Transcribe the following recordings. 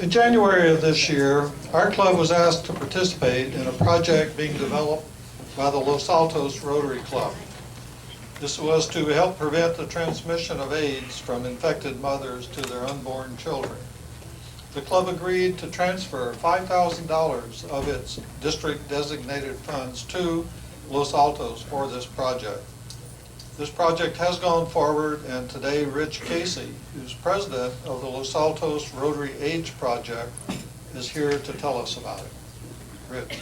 In January of this year, our club was asked to participate in a project being developed by the Los Altos Rotary Club. This was to help prevent the transmission of AIDS from infected mothers to their unborn children. The club agreed to transfer $5,000 of its district-designated funds to Los Altos for this project. This project has gone forward, and today Rich Casey, who's president of the Los Altos Rotary AIDS Project, is here to tell us about it. Rich.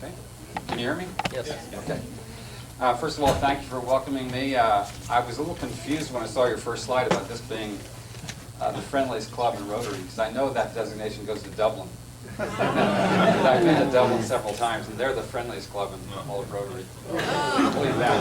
Okay. Can you hear me? Yes. Okay. First of all, thank you for welcoming me. I was a little confused when I saw your first slide about this being the friendliest club in Rotary, because I know that designation goes to Dublin. I've been to Dublin several times, and they're the friendliest club in all of Rotary. Believe that.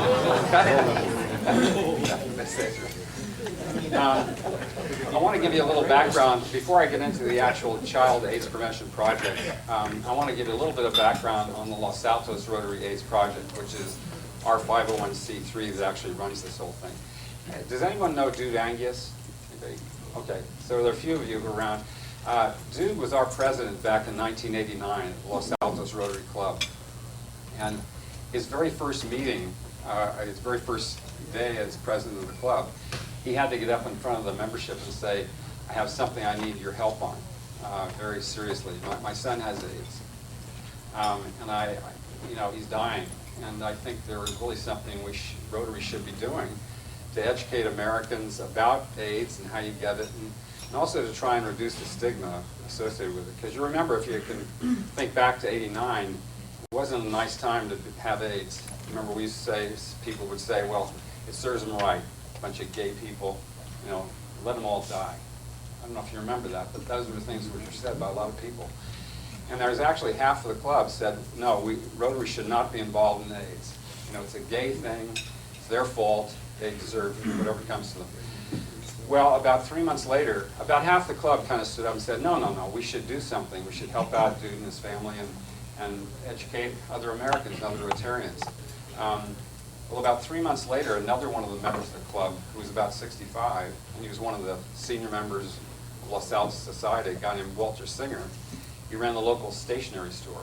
I want to give you a little background before I get into the actual Child AIDS Prevention Project. I want to give you a little bit of background on the Los Altos Rotary AIDS Project, which is our 501c3 that actually runs this whole thing. Does anyone know Dude Angus? Anybody? Okay, so there are a few of you around. Dude was our president back in 1989 at the Los Altos Rotary Club. And his very first meeting, his very first day as president of the club, he had to get up in front of the membership and say, I have something I need your help on, very seriously. My son has AIDS, and he's dying. And I think there is really something Rotary should be doing to educate Americans about AIDS and how you get it, and also to try and reduce the stigma associated with it. Because you remember, if you can think back to '89, it wasn't a nice time to have AIDS. Remember, we used to say, people would say, well, it serves them right, a bunch of gay people, let them all die. I don't know if you remember that, but those were the things which were said by a lot of people. And there's actually half of the club said, no, Rotary should not be involved in AIDS. It's a gay thing, it's their fault, they deserve whatever comes to them. Well, about 3 months later, about half the club kind of stood up and said, no, we should do something. We should help out Dude and his family and educate other Americans and other Rotarians. Well, about 3 months later, another one of the members of the club, who was about 65, and he was one of the senior members of Los Altos Society, a guy named Walter Singer, he ran the local stationery store.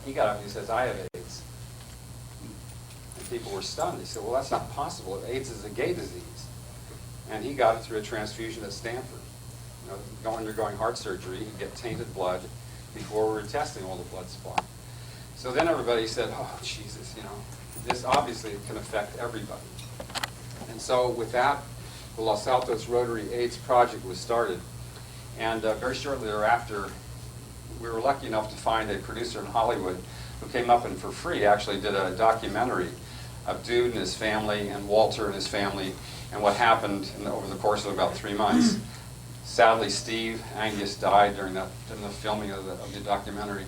He got up and he says, I have AIDS. And people were stunned. They said, well, that's not possible. AIDS is a gay disease. And he got it through a transfusion at Stanford. Undergoing heart surgery, he'd get tainted blood before we were testing all the blood supply. So then everybody said, oh, Jesus, this obviously can affect everybody. And so with that, the Los Altos Rotary AIDS Project was started. And very shortly thereafter, we were lucky enough to find a producer in Hollywood who came up and for free actually did a documentary of Dude and his family and Walter and his family and what happened over the course of about 3 months. Sadly, Steve Angus died during the filming of the documentary.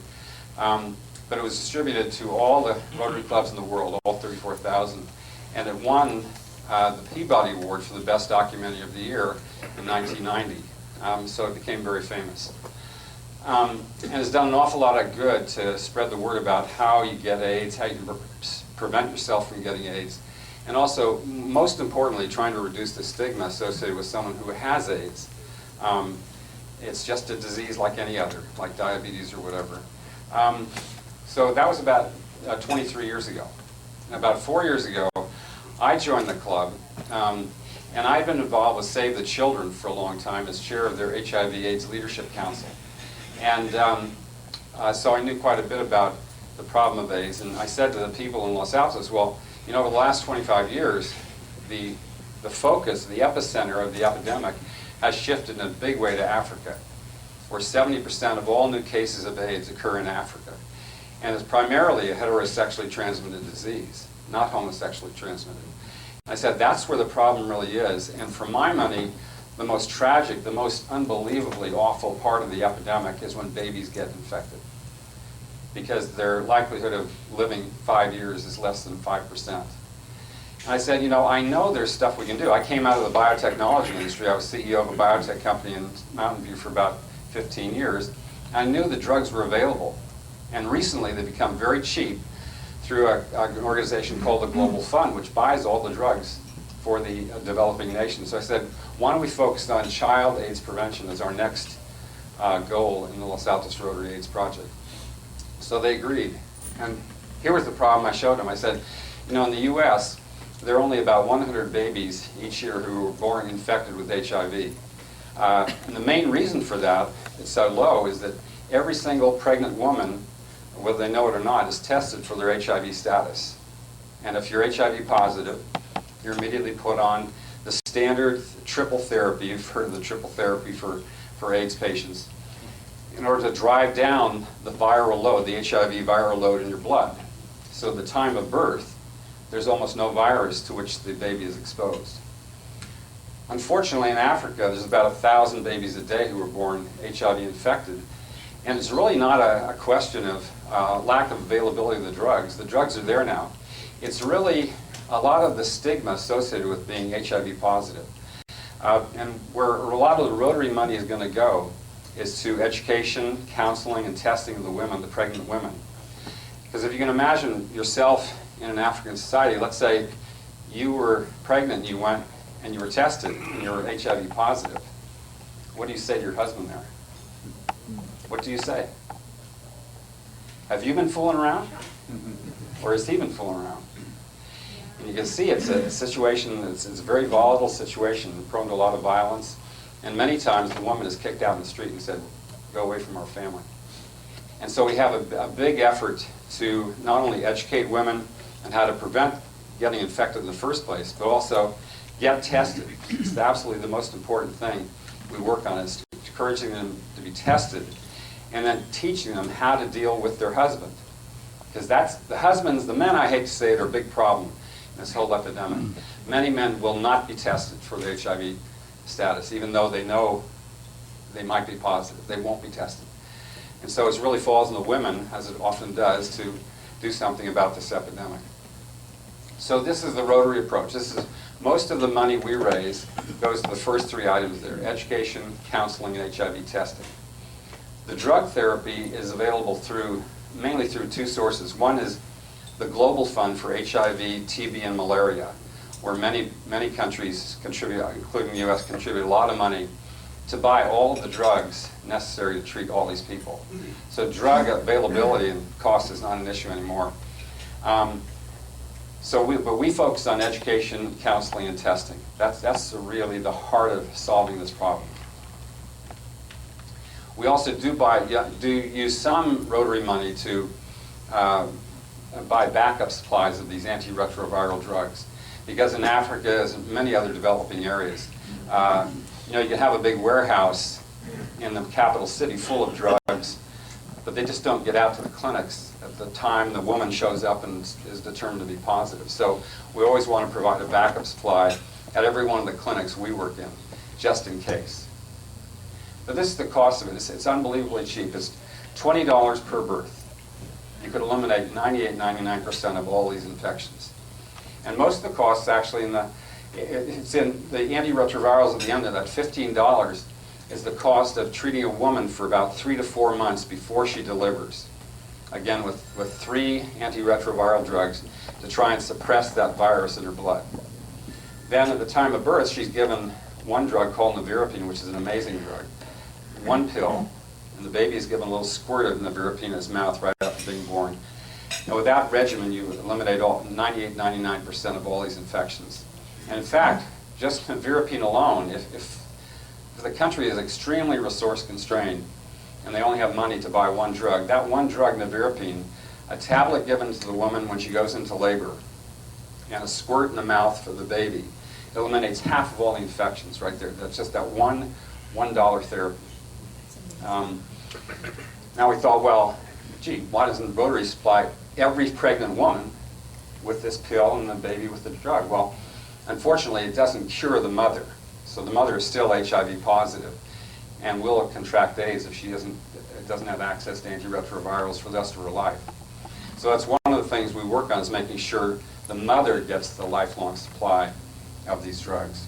But it was distributed to all the Rotary clubs in the world, all 34,000. And it won the Peabody Award for the Best Documentary of the Year in 1990. So it became very famous. And it's done an awful lot of good to spread the word about how you get AIDS, how you can prevent yourself from getting AIDS, and also, most importantly, trying to reduce the stigma associated with someone who has AIDS. It's just a disease like any other, like diabetes or whatever. So that was about 23 years ago. And about 4 years ago, I joined the club. And I've been involved with Save the Children for a long time as chair of their HIV/AIDS Leadership Council. And so I knew quite a bit about the problem of AIDS. And I said to the people in Los Altos, well, over the last 25 years, the focus, the epicenter of the epidemic has shifted in a big way to Africa, where 70% of all new cases of AIDS occur in Africa. And it's primarily a heterosexually transmitted disease, not homosexually transmitted. I said, that's where the problem really is. And for my money, the most tragic, the most unbelievably awful part of the epidemic is when babies get infected. Because their likelihood of living 5 years is less than 5%. And I said, I know there's stuff we can do. I came out of the biotechnology industry. I was CEO of a biotech company in Mountain View for about 15 years. I knew the drugs were available. And recently they've become very cheap through an organization called the Global Fund, which buys all the drugs for the developing nations. So I said, why don't we focus on child AIDS prevention as our next goal in the Los Altos Rotary AIDS Project. So they agreed. And here was the problem I showed them. I said, you know, in the U.S., there are only about 100 babies each year who are born infected with HIV. And the main reason for that, it's so low, is that every single pregnant woman, whether they know it or not, is tested for their HIV status. And if you're HIV positive, you're immediately put on the standard triple therapy. You've heard of the triple therapy for AIDS patients, in order to drive down the viral load, the HIV viral load in your blood. So at the time of birth, there's almost no virus to which the baby is exposed. Unfortunately, in Africa, there's about 1,000 babies a day who are born HIV infected. And it's really not a question of lack of availability of the drugs. The drugs are there now. It's really a lot of the stigma associated with being HIV positive. And where a lot of the Rotary money is going to go is to education, counseling, and testing of the women, the pregnant women. Because if you can imagine yourself in an African society, let's say you were pregnant, you went and you were tested, and you were HIV positive. What do you say to your husband there? What do you say? Have you been fooling around? Or has he been fooling around? And you can see it's a situation, it's a very volatile situation, prone to a lot of violence. And many times the woman is kicked out in the street and said, go away from our family. And so we have a big effort to not only educate women on how to prevent getting infected in the first place, but also get tested. It's absolutely the most important thing we work on, is encouraging them to be tested and then teaching them how to deal with their husband. Because that's, the husbands, the men, I hate to say it, are a big problem in this whole epidemic. Many men will not be tested for their HIV status, even though they know they might be positive. They won't be tested. And so it really falls on the women, as it often does, to do something about this epidemic. So this is the Rotary approach. This is, most of the money we raise goes to the first three items there: education, counseling, and HIV testing. The drug therapy is available mainly through two sources. One is the Global Fund for HIV, TB, and malaria, where many countries contribute, including the U.S., contribute a lot of money to buy all of the drugs necessary to treat all these people. So drug availability and cost is not an issue anymore. But we focus on education, counseling, and testing. That's really the heart of solving this problem. We also do use some Rotary money to buy backup supplies of these antiretroviral drugs. Because in Africa, as in many other developing areas, you can have a big warehouse in the capital city full of drugs, but they just don't get out to the clinics at the time the woman shows up and is determined to be positive. So we always want to provide a backup supply at every one of the clinics we work in, just in case. But this is the cost of it. It's unbelievably cheap. It's $20 per birth. You could eliminate 98–99% of all these infections. And most of the costs actually it's in the antiretrovirals at the end of that. $15 is the cost of treating a woman for about 3 to 4 months before she delivers. Again, with 3 antiretroviral drugs to try and suppress that virus in her blood. Then at the time of birth, she's given one drug called nevirapine, which is an amazing drug. One pill, and the baby is given a little squirt of nevirapine in his mouth right after being born. And with that regimen, you eliminate 98–99% of all these infections. And in fact, just nevirapine alone, if the country is extremely resource constrained and they only have money to buy one drug, that one drug, nevirapine, a tablet given to the woman when she goes into labor, and a squirt in the mouth for the baby, eliminates half of all the infections right there. That's just that $1 therapy. Now we thought, well, gee, why doesn't Rotary supply every pregnant woman with this pill and the baby with the drug? Well, unfortunately, it doesn't cure the mother. So the mother is still HIV positive and will contract AIDS if she doesn't have access to antiretrovirals for the rest of her life. So that's one of the things we work on, is making sure the mother gets the lifelong supply of these drugs.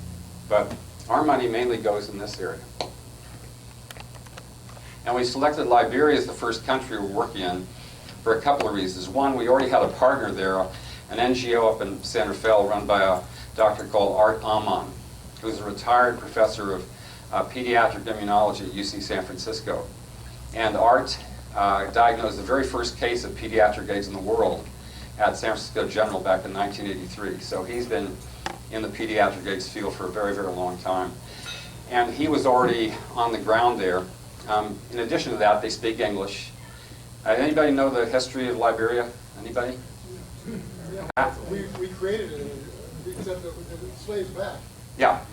But our money mainly goes in this area. And we selected Liberia as the first country we're working in for a couple of reasons. One, we already had a partner there, an NGO up in San Rafael run by a doctor called Art Amon, who's a retired professor of pediatric immunology at UC San Francisco. And Art diagnosed the very first case of pediatric AIDS in the world at San Francisco General back in 1983. So he's been in the pediatric AIDS field for a very, very long time. And he was already on the ground there. In addition to that, they speak English. Anybody know the history of Liberia? Anybody? Yeah, we created it, we sent the slaves back. Yeah.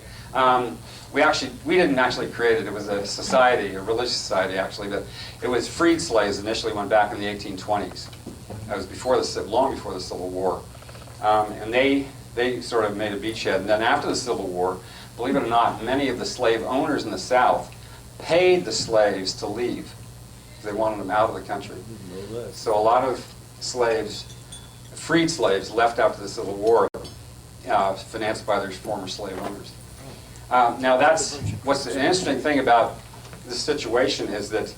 We didn't actually create it. It was a society, a religious society actually, but it was freed slaves initially went back in the 1820s. That was long before the Civil War. And they sort of made a beachhead. And then after the Civil War, believe it or not, many of the slave owners in the South paid the slaves to leave. They wanted them out of the country. So a lot of slaves, freed slaves, left after the Civil War, financed by their former slave owners. Now what's an interesting thing about this situation is that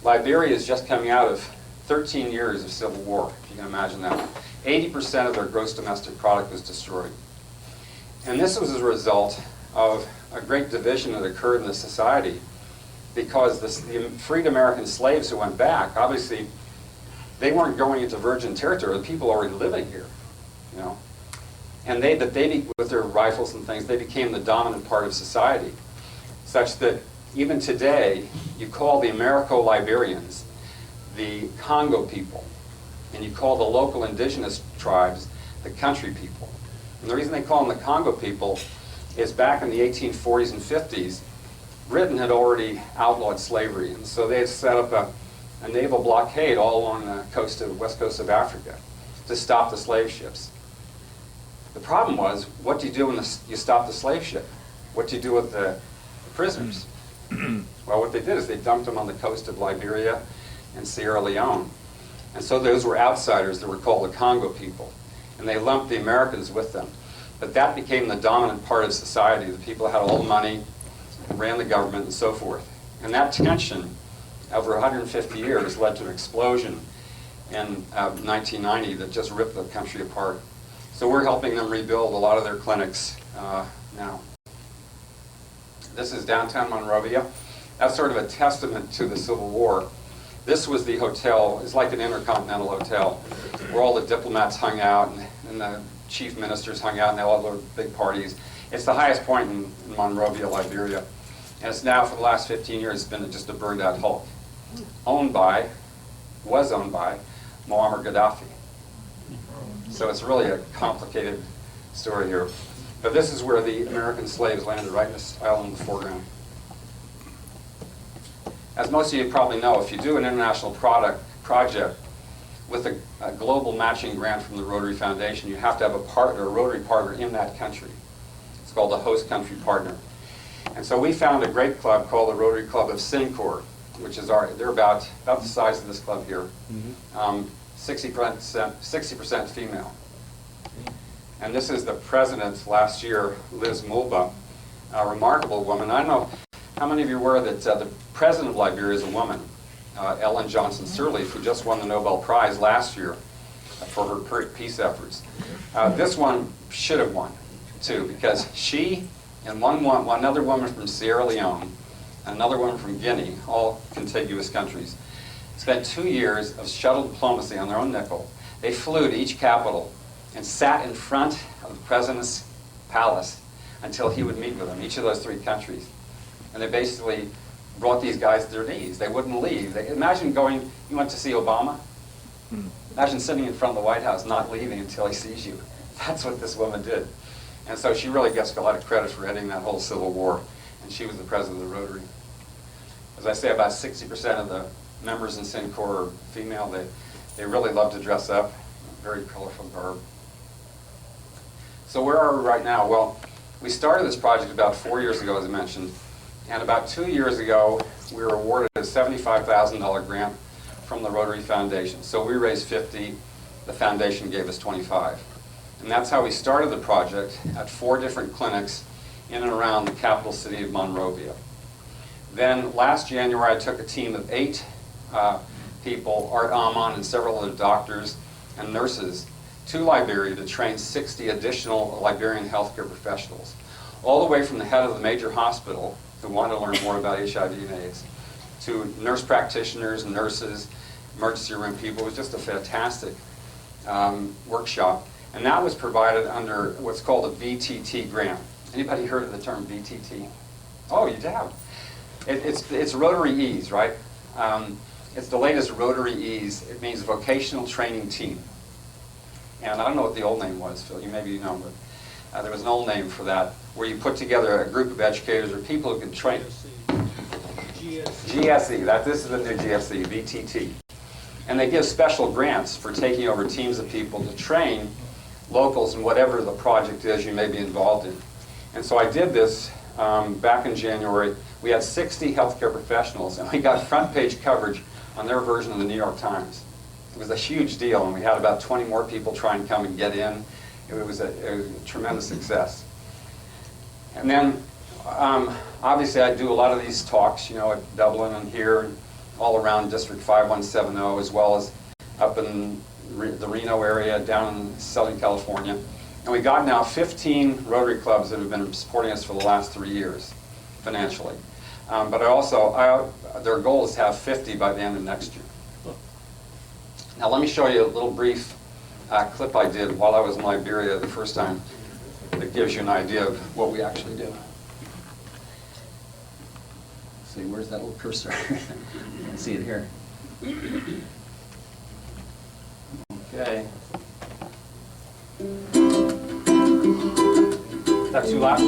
Liberia is just coming out of 13 years of civil war, if you can imagine that. 80% of their gross domestic product was destroyed. And this was as a result of a great division that occurred in the society, because the freed American slaves who went back, obviously, they weren't going into virgin territory. The people already living here, you know. And with their rifles and things, they became the dominant part of society, such that even today, you call the Americo-Liberians the Congo people, and you call the local indigenous tribes the country people. And the reason they call them the Congo people is back in the 1840s and 50s, Britain had already outlawed slavery, and so they had set up a naval blockade all along the west coast of Africa to stop the slave ships. The problem was, what do you do when you stop the slave ship? What do you do with the prisoners? Well, what they did is they dumped them on the coast of Liberia and Sierra Leone. And so those were outsiders that were called the Congo people. And they lumped the Americans with them. But that became the dominant part of society. The people had all the money, ran the government, and so forth. And that tension over 150 years led to an explosion in 1990 that just ripped the country apart. So we're helping them rebuild a lot of their clinics now. This is downtown Monrovia. That's sort of a testament to the Civil War. This was the hotel. It's like an intercontinental hotel where all the diplomats hung out and the chief ministers hung out and they all had big parties. It's the highest point in Monrovia, Liberia. And it's now, for the last 15 years, been just a burned out hulk. Was owned by Muammar Gaddafi. So it's really a complicated story here. But this is where the American slaves landed, right in this island in the foreground. As most of you probably know, if you do an international project with a global matching grant from the Rotary Foundation, you have to have a Rotary partner in that country. It's called a host country partner. And so we found a great club called the Rotary Club of Syncor, which is they're about the size of this club here. 60% female. And this is the president last year, Liz Mulba, a remarkable woman. I don't know how many of you were that the president of Liberia is a woman, Ellen Johnson Sirleaf, who just won the Nobel Prize last year for her peace efforts. This one should have won, too, because she and another woman from Sierra Leone, and another woman from Guinea, all contiguous countries, spent 2 years of shuttle diplomacy on their own nickel. They flew to each capital and sat in front of the president's palace until he would meet with them, each of those 3 countries. And they basically brought these guys to their knees. They wouldn't leave. Imagine you went to see Obama? Imagine sitting in front of the White House not leaving until he sees you. That's what this woman did. And so she really gets a lot of credit for ending that whole Civil War. And she was the president of the Rotary. As I say, about 60% of the members in Syncor are female. They really love to dress up. Very colorful garb. So where are we right now? Well, we started this project about 4 years ago, as I mentioned. And about 2 years ago, we were awarded a $75,000 grant from the Rotary Foundation. So we raised 50, the foundation gave us 25. And that's how we started the project at 4 different clinics in and around the capital city of Monrovia. Then last January, I took a team of 8 people, Art Amon and several other doctors and nurses, to Liberia to train 60 additional Liberian healthcare professionals, all the way from the head of the major hospital who wanted to learn more about HIV and AIDS, to nurse practitioners and nurses, emergency room people. It was just a fantastic workshop. And that was provided under what's called a VTT grant. Anybody heard of the term VTT? Oh, you have. It's Rotary Ease, right? It's the latest Rotary Ease. It means vocational training team. And I don't know what the old name was, Phil. Maybe you know, but there was an old name for that, where you put together a group of educators or people who could train. GSE. This is the new GSE, VTT. And they give special grants for taking over teams of people to train locals in whatever the project is you may be involved in. And so I did this back in January. We had 60 healthcare professionals, and we got front page coverage on their version of the New York Times. It was a huge deal, and we had about 20 more people try and come and get in. It was a tremendous success. And then, obviously, I do a lot of these talks, at Dublin and here, and all around District 5170, as well as up in the Reno area, down in Southern California. And we got now 15 Rotary clubs that have been supporting us for the last 3 years, financially. But their goal is to have 50 by the end of next year. Now let me show you a little brief clip I did while I was in Liberia the first time that gives you an idea of what we actually do. Let's see, where's that little cursor? You can see it here. Okay. Is that too loud?